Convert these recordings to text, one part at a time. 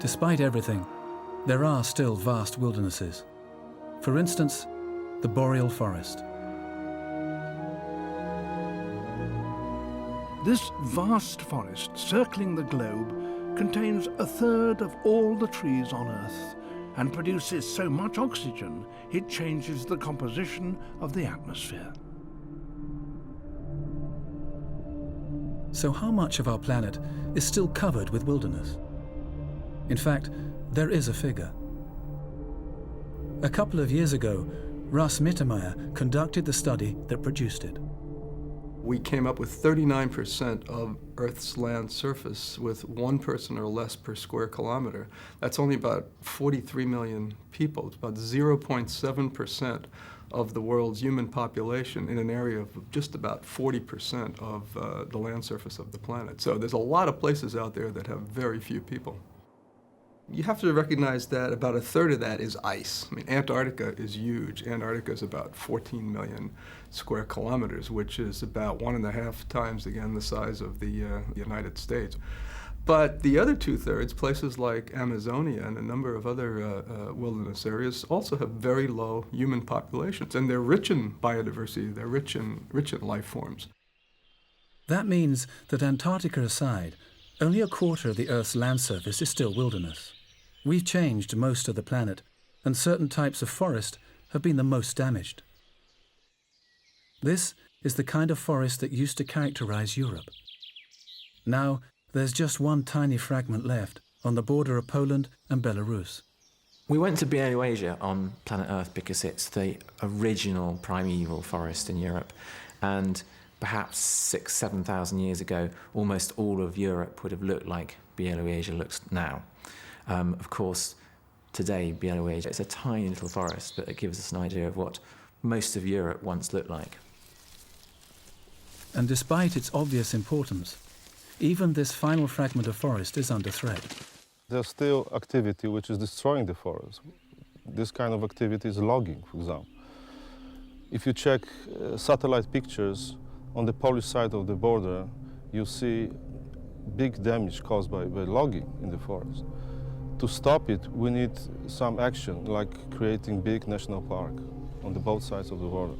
Despite everything, there are still vast wildernesses. For instance, the boreal forest. This vast forest circling the globe contains a third of all the trees on Earth and produces so much oxygen it changes the composition of the atmosphere. So how much of our planet is still covered with wilderness? In fact, there is a figure. A couple of years ago, Russ Mittermeier conducted the study that produced it. We came up with 39% of Earth's land surface with 1 person or less per square kilometer. That's only about 43 million people. It's about 0.7% of the world's human population in an area of just about 40% of the land surface of the planet. So there's a lot of places out there that have very few people. You have to recognize that about a third of that is ice. I mean, Antarctica is huge. Antarctica is about 14 million square kilometers, which is about 1.5 times, again, the size of the United States. But the other 2/3, places like Amazonia and a number of other wilderness areas, also have very low human populations, and they're rich in biodiversity, they're rich in life forms. That means that Antarctica aside, only a quarter of the Earth's land surface is still wilderness. We've changed most of the planet, and certain types of forest have been the most damaged. This is the kind of forest that used to characterize Europe. Now, there's just one tiny fragment left on the border of Poland and Belarus. We went to Białoasia on planet Earth because it's the original primeval forest in Europe, and perhaps 6,000–7,000 years ago, almost all of Europe would have looked like Białoasia looks now. Of course, today, Białoasia is a tiny little forest, but it gives us an idea of what most of Europe once looked like. And despite its obvious importance, even this final fragment of forest is under threat. There's still activity which is destroying the forest. This kind of activity is logging, for example. If you check satellite pictures on the Polish side of the border, you see big damage caused by logging in the forest. To stop it, we need some action, like creating big national park on the both sides of the border.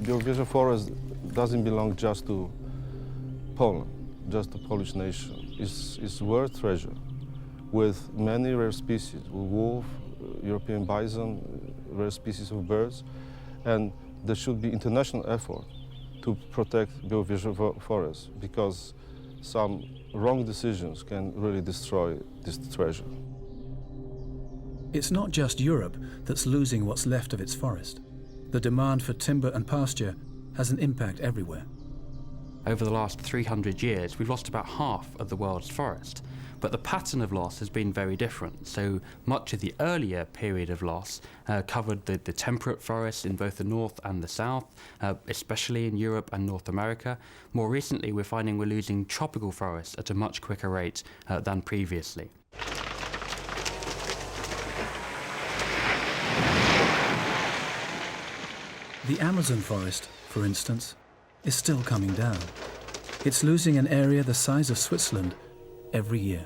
Białowieża forest doesn't belong just to Poland, just the Polish nation. It's world treasure with many rare species, wolf, European bison, rare species of birds, and there should be international effort to protect Białowieża forest because some wrong decisions can really destroy this treasure. It's not just Europe that's losing what's left of its forest. The demand for timber and pasture has an impact everywhere. Over the last 300 years, we've lost about half of the world's forest, but the pattern of loss has been very different. So much of the earlier period of loss covered the temperate forests in both the north and the south, especially in Europe and North America. More recently, we're finding we're losing tropical forests at a much quicker rate than previously. The Amazon forest, for instance, is still coming down. It's losing an area the size of Switzerland every year.